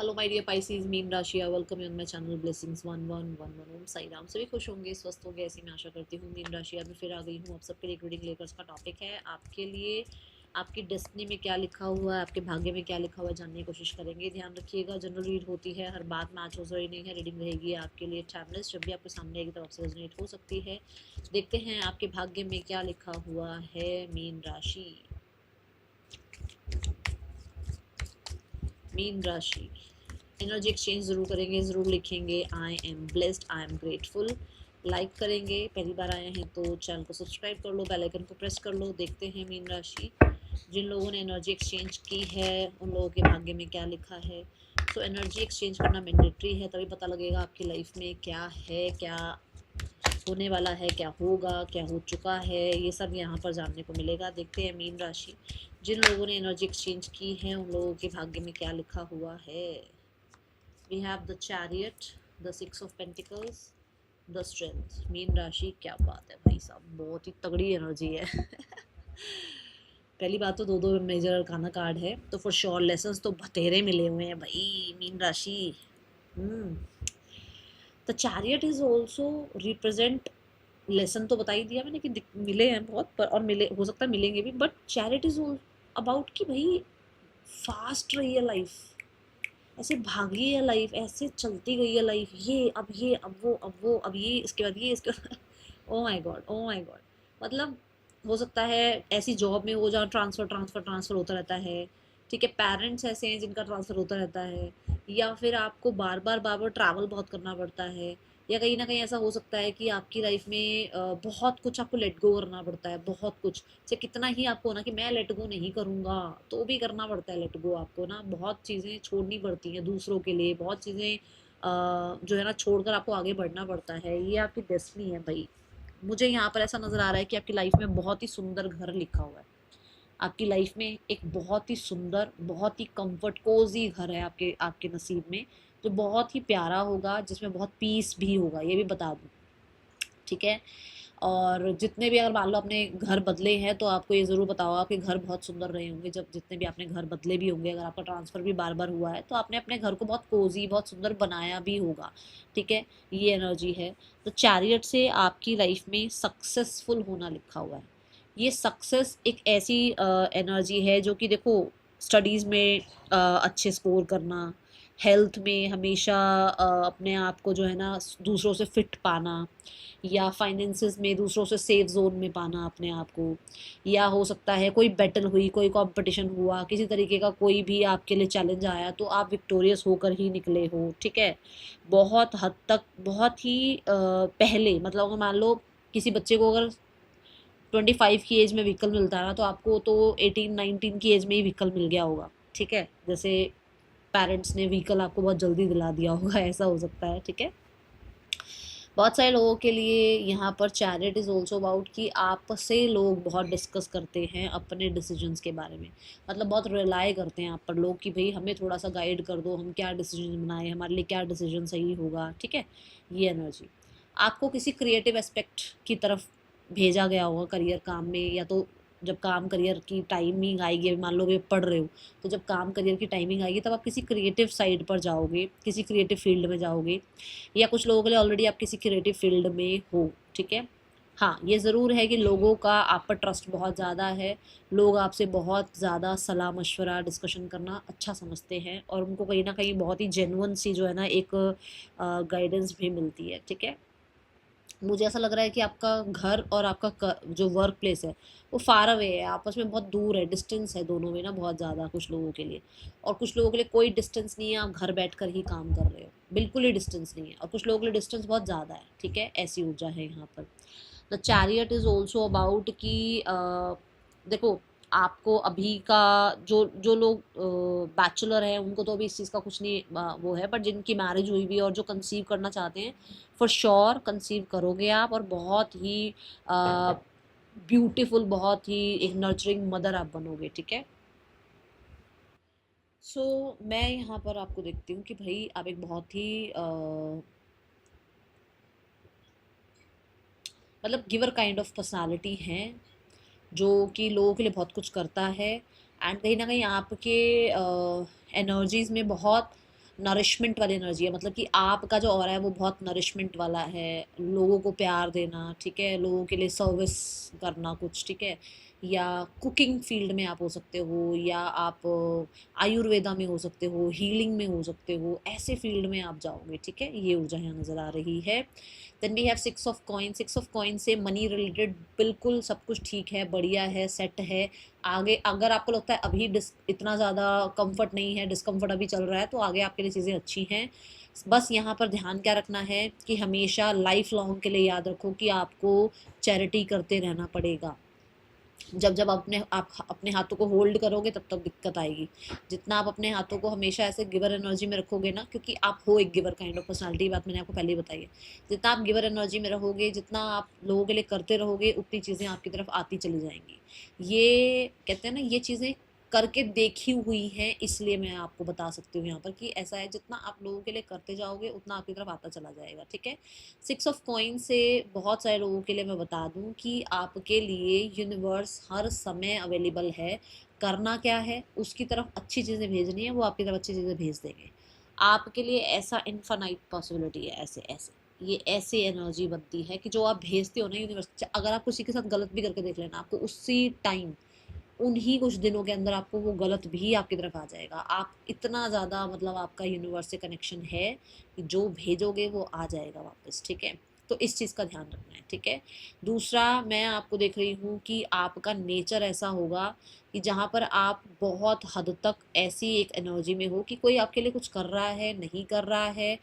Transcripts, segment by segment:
Hello my dear Pisces, मीन राशि, welcome you on my channel blessings 1111 Om Sai Ram. सभी खुश होंगे, स्वस्थ होंगे, ऐसी मैं आशा करती हूँ। मीन राशि आज मैं फिर आ गई हूँ आप सबके लिए रीडिंग लेकर। उसका टॉपिक है आपके लिए आपकी डेस्टिनी में क्या लिखा हुआ है, आपके भाग्य में क्या लिखा हुआ है, जानने की कोशिश करेंगे। ध्यान रखिएगा, जनरल रीड होती है, हर बात मैच हो रही नहीं है। रीडिंग रहेगी आपके लिए टाइमलेस, जब भी आपके सामने आएगी तब आपसे रेजोनेट हो सकती है। देखते हैं आपके भाग्य में क्या लिखा हुआ है मीन राशि। मीन राशि एनर्जी एक्सचेंज ज़रूर करेंगे, ज़रूर लिखेंगे I am blessed, I am grateful. Like करेंगे, पहली बार आए हैं तो चैनल को सब्सक्राइब कर लो, बेल आइकन को प्रेस कर लो। देखते हैं मीन राशि जिन लोगों ने एनर्जी एक्सचेंज की है उन लोगों के भाग्य में क्या लिखा है। सो एनर्जी एक्सचेंज करना मैंडेटरी है, तभी पता लगेगा आपकी लाइफ में क्या है, क्या होने वाला है, क्या होगा, क्या हो चुका है, ये सब यहाँ पर जानने को मिलेगा। देखते हैं मीन राशि जिन लोगों ने एनर्जी एक्सचेंज की है उन लोगों के भाग्य में क्या लिखा हुआ है। We have the chariot, the six of pentacles, the strength। Mean राशि, क्या बात है भाई साहब, बहुत ही तगड़ी एनर्जी है। पहली बात तो दो दो मेजर अरकाना कार्ड है, तो फॉर श्योर लेसन्स तो बतेरे मिले हुए हैं भाई मीन राशि। The chariot is also represent lesson, तो बता ही दिया मैंने कि मिले हैं बहुत पर, और मिले हो सकता है मिलेंगे भी, बट चैरिट इज अबाउट कि भाई फास्ट रही है लाइफ, ऐसे भागी है लाइफ, ऐसे चलती गई है लाइफ, ये अब वो अब वो अब ये इसके बाद ये इसके बाद। Oh my God, oh my God. मतलब हो सकता है ऐसी जॉब में हो जहाँ ट्रांसफ़र ट्रांसफ़र ट्रांसफ़र होता रहता है। ठीक है, पेरेंट्स ऐसे हैं जिनका ट्रांसफ़र होता रहता है, या फिर आपको बार बार ट्रैवल बहुत करना पड़ता है, या कहीं ना कहीं ऐसा हो सकता है कि आपकी लाइफ में बहुत कुछ आपको लेट गो करना पड़ता है, बहुत कुछ। चाहे कितना ही आपको ना कि मैं लेट गो नहीं करूँगा, तो भी करना पड़ता है लेट गो। आपको ना बहुत चीज़ें छोड़नी पड़ती हैं दूसरों के लिए, बहुत चीज़ें जो है ना छोड़कर आपको आगे बढ़ना पड़ता है। ये आपकी डेस्टिनी है भाई। मुझे यहाँ पर ऐसा नज़र आ रहा है कि आपकी लाइफ में बहुत ही सुंदर घर लिखा हुआ है। आपकी लाइफ में एक बहुत ही सुंदर, बहुत ही कंफर्ट कोजी घर है आपके आपके नसीब में, जो बहुत ही प्यारा होगा, जिसमें बहुत पीस भी होगा, ये भी बता दूँ। ठीक है, और जितने भी अगर मान लो आपने घर बदले हैं तो आपको ये ज़रूर बताओ आपके घर बहुत सुंदर रहे होंगे। जब जितने भी आपने घर बदले भी होंगे, अगर आपका ट्रांसफ़र भी बार बार हुआ है तो आपने अपने घर को बहुत कोजी, बहुत सुंदर बनाया भी होगा। ठीक है, ये एनर्जी है। तो चैरियट से आपकी लाइफ में सक्सेसफुल होना लिखा हुआ है। ये सक्सेस एक ऐसी एनर्जी है जो कि देखो, स्टडीज़ में अच्छे स्कोर करना, हेल्थ में हमेशा अपने आप को जो है ना दूसरों से फिट पाना, या फाइनेंसेस में दूसरों से सेफ जोन में पाना अपने आप को, या हो सकता है कोई बैटल हुई, कोई कंपटीशन हुआ, किसी तरीके का कोई भी आपके लिए चैलेंज आया तो आप विक्टोरियस होकर ही निकले हो। ठीक है, बहुत हद तक, बहुत ही पहले, मतलब अगर मान लो किसी बच्चे को अगर 25 की एज में व्हीकल मिलता है ना, तो आपको तो 18-19 की एज में ही व्हीकल मिल गया होगा। ठीक है, जैसे पेरेंट्स ने व्हीकल आपको बहुत जल्दी दिला दिया होगा, ऐसा हो सकता है। ठीक है, बहुत सारे लोगों के लिए यहाँ पर चैरिट इज़ ऑल्सो अबाउट कि आपस से लोग बहुत डिस्कस करते हैं अपने डिसीजंस के बारे में। मतलब बहुत रिलाई करते हैं आप पर लोग कि भाई हमें थोड़ा सा गाइड कर दो, हम क्या डिसीजन बनाएं, हमारे लिए क्या डिसीजन सही होगा। ठीक है, ये एनर्जी आपको किसी क्रिएटिव एस्पेक्ट की तरफ भेजा गया होगा करियर काम में, या तो जब काम करियर की टाइमिंग आएगी, मान लो कि पढ़ रहे हो, तो जब काम करियर की टाइमिंग आएगी तब आप किसी क्रिएटिव साइड पर जाओगे, किसी क्रिएटिव फील्ड में जाओगे, या कुछ लोगों के लिए ऑलरेडी आप किसी क्रिएटिव फील्ड में हो। ठीक है, हाँ ये ज़रूर है कि लोगों का आप पर ट्रस्ट बहुत ज़्यादा है। लोग आपसे बहुत ज़्यादा सलाह मशवरा डिस्कशन करना अच्छा समझते हैं, और उनको कहीं ना कहीं बहुत ही जेन्युइन सी जो है ना एक गाइडेंस भी मिलती है। ठीक है, मुझे ऐसा लग रहा है कि आपका घर और आपका जो वर्क प्लेस है वो फार अवे है, आपस में बहुत दूर है, डिस्टेंस है दोनों में ना बहुत ज़्यादा कुछ लोगों के लिए। और कुछ लोगों के लिए कोई डिस्टेंस नहीं है, आप घर बैठ कर ही काम कर रहे हो, बिल्कुल ही डिस्टेंस नहीं है। और कुछ लोगों के लिए डिस्टेंस बहुत ज़्यादा है। ठीक है, ऐसी ऊर्जा है यहाँ पर। The chariot is also about कि देखो, आपको अभी का जो जो लोग बैचलर हैं उनको तो अभी इस चीज़ का कुछ नहीं वो है, बट जिनकी मैरिज हुई भी और जो कंसीव करना चाहते हैं, फॉर श्योर कंसीव करोगे आप, और बहुत ही ब्यूटीफुल, बहुत ही एक नर्चरिंग मदर आप बनोगे। ठीक है, सो मैं यहाँ पर आपको देखती हूँ कि भाई आप एक बहुत ही मतलब गिवर काइंड ऑफ पर्सनालिटी हैं, जो कि लोगों के लिए बहुत कुछ करता है। एंड कहीं ना कहीं आपके एनर्जीज़ में बहुत नरिशमेंट वाली एनर्जी है, मतलब कि आपका जो ऑरा है वो बहुत नरिशमेंट वाला है, लोगों को प्यार देना, ठीक है, लोगों के लिए सर्विस करना कुछ, ठीक है, या कुकिंग फील्ड में आप हो सकते हो, या आप आयुर्वेदा में हो सकते हो, हीलिंग में हो सकते हो, ऐसे फील्ड में आप जाओगे, ठीक है, ये ऊर्जा यहाँ नज़र आ रही है। Then we have six of coin. Six of coin से मनी रिलेटेड बिल्कुल सब कुछ ठीक है, बढ़िया है, सेट है। आगे अगर आपको लगता है अभी इतना ज़्यादा कंफर्ट नहीं है, डिस्कम्फर्ट अभी चल रहा है, तो आगे आपके लिए चीज़ें अच्छी हैं। बस यहाँ पर ध्यान क्या रखना है कि हमेशा लाइफ लॉन्ग के लिए याद रखो कि आपको चैरिटी करते रहना पड़ेगा। जब जब आप अपने हाथों को होल्ड करोगे तब तब दिक्कत आएगी। जितना आप अपने हाथों को हमेशा ऐसे गिवर एनर्जी में रखोगे ना, क्योंकि आप हो एक गिवर काइंड ऑफ पर्सनालिटी, बात मैंने आपको पहले ही बताई है। जितना आप गिवर एनर्जी में रहोगे, जितना आप लोगों के लिए करते रहोगे, उतनी चीज़ें आपकी तरफ आती चली जाएंगी। ये कहते हैं ना, ये चीज़ें करके देखी हुई है, इसलिए मैं आपको बता सकती हूँ यहाँ पर कि ऐसा है, जितना आप लोगों के लिए करते जाओगे उतना आपकी तरफ आता चला जाएगा, ठीक है। सिक्स ऑफ कॉइन से बहुत सारे लोगों के लिए मैं बता दूं कि आपके लिए यूनिवर्स हर समय अवेलेबल है। करना क्या है, उसकी तरफ अच्छी चीज़ें भेजनी है, वो आपकी तरफ अच्छी चीज़ें भेज देंगे। आपके लिए ऐसा इन्फानाइट पॉसिबिलिटी है, ऐसे ऐसे ये ऐसी एनर्जी बनती है कि जो आप भेजते हो ना यूनिवर्स, अगर आप किसी के साथ गलत भी करके देख लेना, आपको उसी टाइम, उन्हीं कुछ दिनों के अंदर आपको वो गलत भी आपकी तरफ आ जाएगा। आप इतना ज़्यादा, मतलब आपका यूनिवर्स से कनेक्शन है कि जो भेजोगे वो आ जाएगा वापस, ठीक है। तो इस चीज़ का ध्यान रखना है, ठीक है। दूसरा, मैं आपको देख रही हूँ कि आपका नेचर ऐसा होगा कि जहाँ पर आप बहुत हद तक ऐसी एक एनर्जी में हो कि कोई आपके लिए कुछ कर रहा है, नहीं कर रहा है,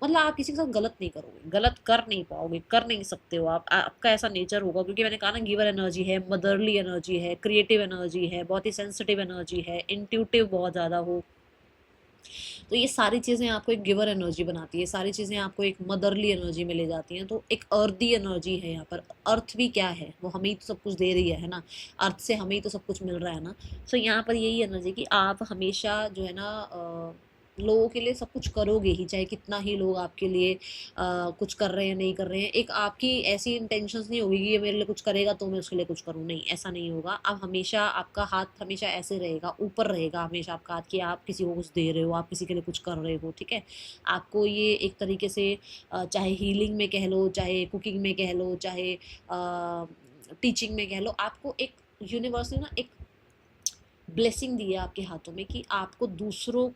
मतलब आप किसी के साथ गलत नहीं करोगे, गलत कर नहीं पाओगे, कर नहीं सकते हो आप, आपका ऐसा नेचर होगा, क्योंकि मैंने कहा ना, गिवर एनर्जी है, मदरली एनर्जी है, क्रिएटिव एनर्जी है, बहुत ही सेंसिटिव एनर्जी है, इंट्यूटिव बहुत ज़्यादा हो। तो ये सारी चीज़ें आपको एक गिवर एनर्जी बनाती है, सारी चीज़ें आपको एक मदरली एनर्जी में ले जाती हैं। तो एक अर्दी एनर्जी है यहाँ पर। अर्थ भी क्या है, वो हमें ही तो सब कुछ दे रही है ना, अर्थ से हमें ही तो सब कुछ मिल रहा है ना। सो यहाँ पर यही एनर्जी कि आप हमेशा जो है ना लोगों के लिए सब कुछ करोगे ही, चाहे कितना ही लोग आपके लिए कुछ कर रहे हैं, नहीं कर रहे हैं। एक आपकी ऐसी इंटेंशंस नहीं होगी कि ये मेरे लिए कुछ करेगा तो मैं उसके लिए कुछ करूँ, नहीं, ऐसा नहीं होगा। आप हमेशा, आपका हाथ हमेशा ऐसे रहेगा, ऊपर रहेगा हमेशा आपका हाथ, कि आप किसी को कुछ दे रहे हो, आप किसी के लिए कुछ कर रहे हो, ठीक है। आपको ये एक तरीके से चाहे हीलिंग में कह लो, चाहे कुकिंग में कह लो, चाहे टीचिंग में कह लो, आपको एक यूनिवर्स ने ना एक ब्लेसिंग दी है आपके हाथों में कि आपको दूसरों,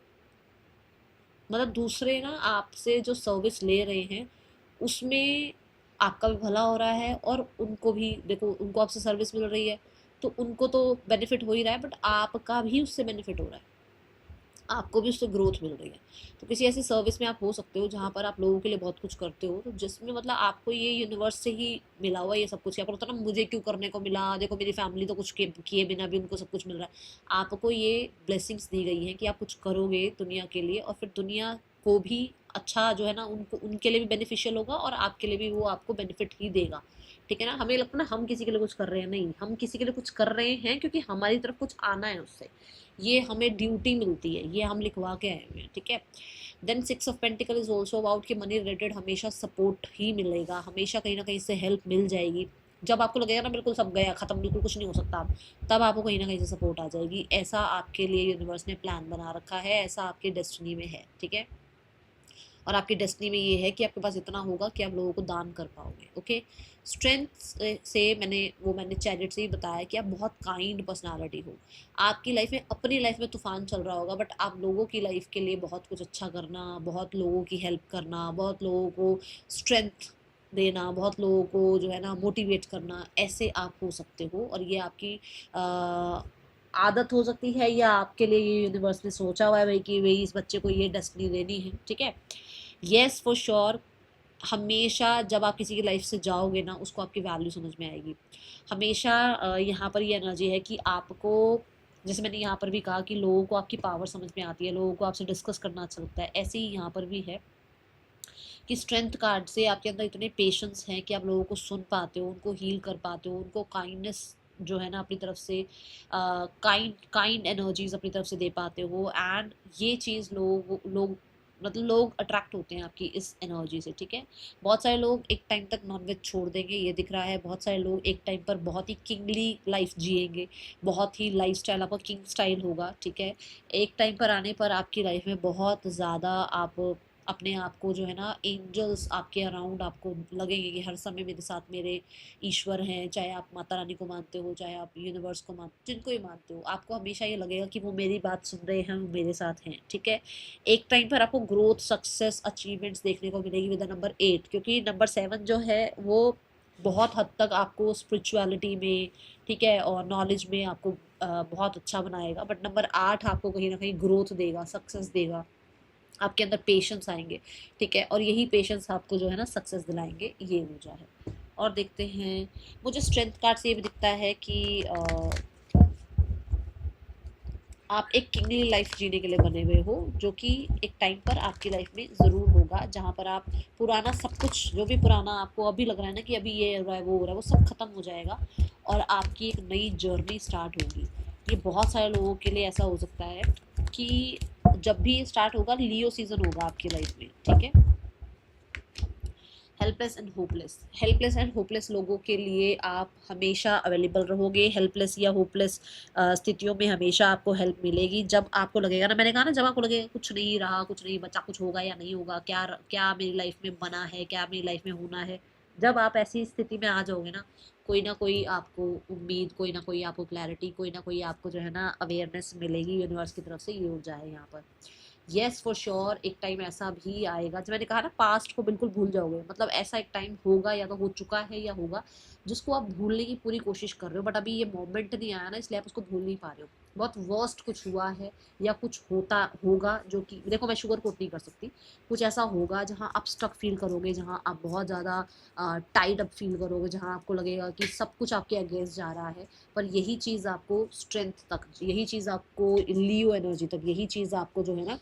मतलब दूसरे ना आपसे जो सर्विस ले रहे हैं उसमें आपका भी भला हो रहा है, और उनको भी देखो, उनको आपसे सर्विस मिल रही है तो उनको तो बेनिफिट हो ही रहा है, बट आपका भी उससे बेनिफिट हो रहा है, आपको भी उससे ग्रोथ मिल रही है। तो किसी ऐसी सर्विस में आप हो सकते हो जहाँ पर आप लोगों के लिए बहुत कुछ करते हो, तो जिसमें मतलब आपको ये यूनिवर्स से ही मिला हुआ ये सब कुछ। आपको होता ना, मुझे क्यों करने को मिला, देखो मेरी फैमिली तो कुछ किए बिना भी उनको सब कुछ मिल रहा है। आपको ये ब्लेसिंग्स दी गई हैं कि आप कुछ करोगे दुनिया के लिए, और फिर दुनिया को भी अच्छा जो है ना, उनको, उनके लिए भी बेनिफिशियल होगा, और आपके लिए भी वो आपको बेनिफिट ही देगा, ठीक है ना। हमें लगता है ना हम किसी के लिए कुछ कर रहे हैं, नहीं, हम किसी के लिए कुछ कर रहे हैं क्योंकि हमारी तरफ कुछ आना है उससे, ये हमें ड्यूटी मिलती है, ये हम लिखवा के आए हुए हैं, ठीक है। Then six of pentacle is also about कि मनी रिलेटेड हमेशा सपोर्ट ही मिलेगा, हमेशा कहीं ना कहीं से हेल्प मिल जाएगी। जब आपको लगेगा ना बिल्कुल सब गया खत्म, बिल्कुल कुछ नहीं हो सकता अब, तब आपको कहीं ना कहीं से सपोर्ट आ जाएगी। ऐसा आपके लिए यूनिवर्स ने प्लान बना रखा है, ऐसा आपकी डेस्टिनी में है, ठीक है। और आपकी डेस्टिनी में ये है कि आपके पास इतना होगा कि आप लोगों को दान कर पाओगे, ओके। स्ट्रेंथ से मैंने चैरिट से ही बताया कि आप बहुत काइंड पर्सनालिटी हो। आपकी लाइफ में, अपनी लाइफ में तूफान चल रहा होगा, बट आप लोगों की लाइफ के लिए बहुत कुछ अच्छा करना, बहुत लोगों की हेल्प करना, बहुत लोगों को स्ट्रेंथ देना, बहुत लोगों को जो है ना मोटिवेट करना, ऐसे आप हो सकते हो। और ये आपकी आदत हो सकती है, या आपके लिए ये यूनिवर्स ने सोचा हुआ है भाई कि भाई इस बच्चे को ये डेस्टिनी देनी है, ठीक है। येस फॉर श्योर, हमेशा जब आप किसी की लाइफ से जाओगे ना, उसको आपकी वैल्यू समझ में आएगी। हमेशा यहाँ पर ये एनर्जी है कि आपको, जैसे मैंने यहाँ पर भी कहा कि लोगों को आपकी पावर समझ में आती है, लोगों को आपसे डिस्कस करना अच्छा लगता है, ऐसे ही यहाँ पर भी है कि स्ट्रेंथ कार्ड से आपके अंदर इतने पेशेंस हैं कि आप लोगों को सुन पाते हो, उनको हील कर पाते हो, उनको काइंडनेस जो है ना अपनी तरफ से, काइंड काइंड एनर्जीज अपनी तरफ से दे पाते हो। एंड ये चीज़ लोग मतलब लोग अट्रैक्ट होते हैं आपकी इस एनर्जी से, ठीक है। बहुत सारे लोग एक टाइम तक नॉनवेज छोड़ देंगे, ये दिख रहा है। बहुत सारे लोग एक टाइम पर बहुत ही किंगली लाइफ जिएंगे, बहुत ही लाइफ स्टाइल आपका किंग स्टाइल होगा, ठीक है। एक टाइम पर आने पर आपकी लाइफ में बहुत ज़्यादा आप अपने आप को जो है ना, एंजल्स आपके अराउंड आपको लगेंगे कि हर समय मेरे साथ मेरे ईश्वर हैं। चाहे आप माता रानी को मानते हो, चाहे आप यूनिवर्स को मानते, जिनको ही मानते हो, आपको हमेशा ये लगेगा कि वो मेरी बात सुन रहे हैं, वो मेरे साथ हैं, ठीक है। एक टाइम पर आपको ग्रोथ, सक्सेस, अचीवमेंट्स देखने को मिलेगी विद द नंबर 8, क्योंकि नंबर 7 जो है वो बहुत हद तक आपको स्पिरिचुअलिटी में, ठीक है, और नॉलेज में आपको बहुत अच्छा बनाएगा। बट नंबर 8 आपको कहीं ना कहीं ग्रोथ देगा, सक्सेस देगा, आपके अंदर पेशेंस आएंगे, ठीक है। और यही पेशेंस आपको जो है ना सक्सेस दिलाएंगे, ये ऊर्जा है। और देखते हैं, मुझे स्ट्रेंथ कार्ड से ये भी दिखता है कि आप एक किंगली लाइफ जीने के लिए बने हुए हो, जो कि एक टाइम पर आपकी लाइफ में ज़रूर होगा, जहाँ पर आप पुराना सब कुछ, जो भी पुराना आपको अभी लग रहा है ना कि अभी ये हो रहा है वो हो रहा है, वो सब खत्म हो जाएगा और आपकी एक नई जर्नी स्टार्ट होगी। ये बहुत सारे लोगों के लिए ऐसा हो सकता है कि जब भी ये स्टार्ट होगा, लियो सीजन होगा आपकी लाइफ में, ठीक है। हेल्पलेस एंड होपलेस लोगों के लिए आप हमेशा अवेलेबल रहोगे। हेल्पलेस या होपलेस स्थितियों में हमेशा आपको हेल्प मिलेगी। जब आपको लगेगा ना, मैंने कहा ना, जब आपको लगेगा कुछ नहीं रहा, कुछ नहीं बचा, कुछ होगा या नहीं होगा, क्या क्या मेरी लाइफ में बना है, क्या मेरी लाइफ में होना है, जब आप ऐसी स्थिति में आ जाओगे ना कोई आपको उम्मीद, कोई ना कोई आपको क्लैरिटी, कोई ना कोई आपको जो है ना अवेयरनेस मिलेगी यूनिवर्स की तरफ से। ये ऊर्जा है यहाँ पर। येस फॉर श्योर, एक टाइम ऐसा भी आएगा, जो मैंने कहा ना, पास्ट को बिल्कुल भूल जाओगे, मतलब ऐसा एक टाइम होगा, या तो हो चुका है या होगा, जिसको आप भूलने की पूरी कोशिश कर रहे हो, बट अभी ये मोमेंट नहीं आया ना, इसलिए आप उसको भूल नहीं पा रहे हो। बहुत वर्स्ट कुछ हुआ है या कुछ होता होगा, जो कि देखो मैं शुगर कोट नहीं कर सकती, कुछ ऐसा होगा जहाँ आप स्टक फील करोगे, जहाँ आप बहुत ज़्यादा टाइड अप फील करोगे, जहाँ आपको लगेगा कि सब कुछ आपके अगेंस्ट जा रहा है। पर यही चीज़ आपको स्ट्रेंथ तक, यही चीज़ आपको लियो एनर्जी तक, यही चीज़ आपको जो है ना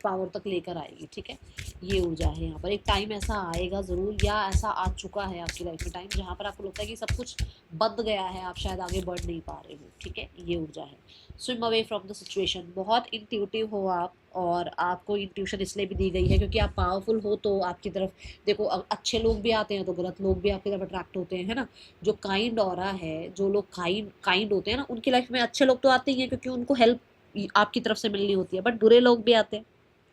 पावर तक लेकर आएगी, ठीक है। ये ऊर्जा है यहाँ पर। एक टाइम ऐसा आएगा ज़रूर, या ऐसा आ चुका है आपकी लाइफ में टाइम, जहाँ पर आपको लगता है कि सब कुछ बंद गया है, आप शायद आगे बढ़ नहीं पा रहे हो, ठीक है। ये ऊर्जा है। Swim away from the situation, बहुत इंट्यूटिव हो आप, और आपको इंट्यूशन इसलिए भी दी गई है क्योंकि आप पावरफुल हो, तो आपकी तरफ देखो अच्छे लोग भी आते हैं तो गलत लोग भी आपकी तरफ अट्रैक्ट होते हैं, है ना। जो काइंड ऑरा है, जो लोग काइंड होते हैं ना, उनकी लाइफ में अच्छे लोग तो आते ही हैं, क्योंकि उनको हेल्प आपकी तरफ से मिलनी होती है। बट बुरे लोग भी आते हैं,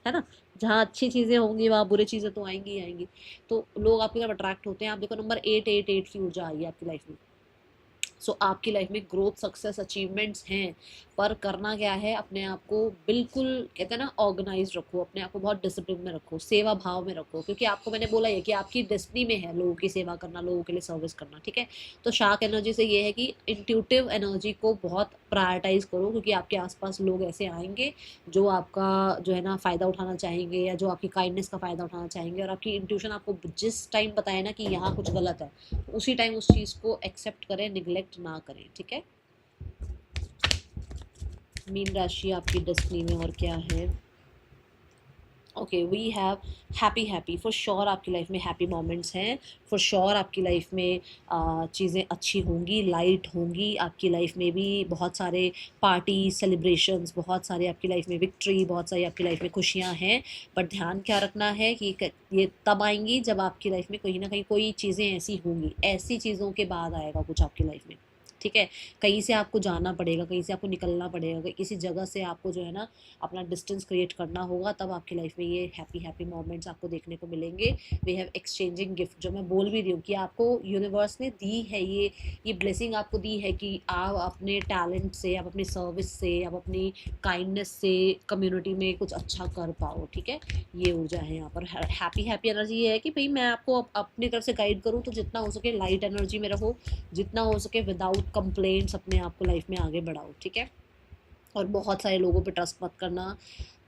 है ना। जहाँ अच्छी चीज़ें होंगी वहाँ बुरी चीज़ें तो आएंगी ही आएंगी। तो लोग आपकी तरफ अट्रैक्ट होते हैं। आप देखो नंबर 888 की ऊर्जा आई है आपकी लाइफ में। सो आपकी लाइफ में ग्रोथ, सक्सेस, अचीवमेंट्स हैं, पर करना क्या है, अपने आप को बिल्कुल, कहते हैं ना, ऑर्गेनाइज रखो, अपने आप को बहुत डिसिप्लिन में रखो, सेवा भाव में रखो, क्योंकि आपको मैंने बोला है कि आपकी डेस्टिनी में है लोगों की सेवा करना, लोगों के लिए सर्विस करना, ठीक है। तो शार्क एनर्जी से ये है कि इंट्यूटिव एनर्जी को बहुत प्रायोरिटाइज करो, क्योंकि आपके आसपास लोग ऐसे आएंगे जो आपका जो है ना फ़ायदा उठाना चाहेंगे, या जो आपकी काइंडनेस का फ़ायदा उठाना चाहेंगे, और आपकी इंट्यूशन आपको जिस टाइम बताए ना कि यहाँ कुछ गलत है, उसी टाइम उस चीज़ को एक्सेप्ट करें, निगलेक्ट ना करें, ठीक है। मीन राशि आपकी डेस्टिनी में और क्या है। Okay, we have happy for sure, आपकी लाइफ में हैप्पी मोमेंट्स हैं। फॉर श्योर आपकी लाइफ में चीज़ें अच्छी होंगी, लाइट होंगी आपकी लाइफ में भी। बहुत सारे पार्टी सेलिब्रेशंस, बहुत सारे आपकी लाइफ में विक्ट्री, बहुत सारी आपकी लाइफ में खुशियाँ हैं। बट ध्यान क्या रखना है कि ये तब आएंगी जब आपकी लाइफ में कहीं ना कहीं कोई चीज़ें ऐसी होंगी, ऐसी चीज़ों के बाद आएगा कुछ आपकी लाइफ में, ठीक है। कहीं से आपको जाना पड़ेगा, कहीं से आपको निकलना पड़ेगा, किसी जगह से आपको जो है ना अपना डिस्टेंस क्रिएट करना होगा, तब आपकी लाइफ में ये हैप्पी मोमेंट्स आपको देखने को मिलेंगे। वी हैव एक्सचेंजिंग गिफ्ट, जो मैं बोल भी रही हूँ कि आपको यूनिवर्स ने दी है, ये ब्लेसिंग आपको दी है कि आप अपने टैलेंट से, आप अपनी सर्विस से, आप अपनी काइंडनेस से कम्युनिटी में कुछ अच्छा कर पाओ, ठीक है। ये ऊर्जा है यहाँ पर। हैप्पी एनर्जी ये है कि भाई मैं आपको अपनी तरफ से गाइड करूँ, तो जितना हो सके लाइट एनर्जी में रहो, जितना हो सके विदाउट कंप्लेंट्स अपने आप को लाइफ में आगे बढ़ाओ, ठीक है। और बहुत सारे लोगों पे ट्रस्ट मत करना।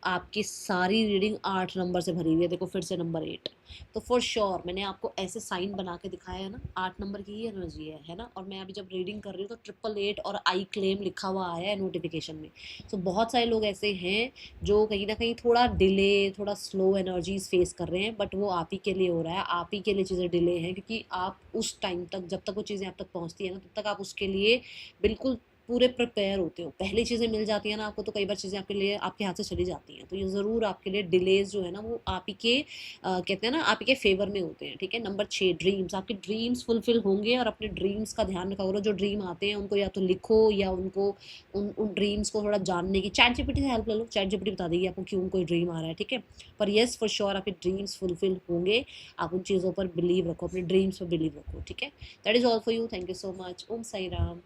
आपकी सारी रीडिंग 8 नंबर से भरी हुई है, देखो फिर से नंबर 8। तो फॉर श्योर मैंने आपको ऐसे साइन बना के दिखाया है ना, 8 नंबर की ही एनर्जी है ना। और मैं अभी जब रीडिंग कर रही हूँ तो 888 और आई क्लेम लिखा हुआ आया है नोटिफिकेशन में। तो बहुत सारे लोग ऐसे हैं जो कहीं ना कहीं थोड़ा डिले, थोड़ा स्लो एनर्जीज फेस कर रहे हैं, बट वो आप ही के लिए हो रहा है, आप ही के लिए चीज़ें डिले हैं, क्योंकि आप उस टाइम तक, जब तक वो चीज़ें आप तक पहुँचती है ना, तब तक आप उसके लिए बिल्कुल पूरे प्रिपेयर होते हो, पहली चीज़ें मिल जाती हैं ना आपको, तो कई बार चीज़ें आपके लिए आपके हाथ से चली जाती हैं, तो ये ज़रूर आपके लिए डिलेज जो है ना वो आप ही के कहते हैं ना आप ही के फेवर में होते हैं, ठीक है। नंबर 6, ड्रीम्स, आपके ड्रीम्स फुलफिल होंगे, और अपने ड्रीम्स का ध्यान रखा करो, जो ड्रीम आते हैं उनको या तो लिखो, या उनको उन ड्रीम्स को थोड़ा जानने की चैट जीपीटी से हेल्प ले लो, चैट जीपीटी बता देगी आपको क्यों कोई ड्रीम आ रहा है, ठीक है। पर येस फॉर श्योर आपके ड्रीम्स फुलफिल होंगे, आप उन चीज़ों पर बिलीव रखो, अपने ड्रीम्स पर बिलीव रखो, ठीक है। That is all for you, thank you so much, Om Sai Ram.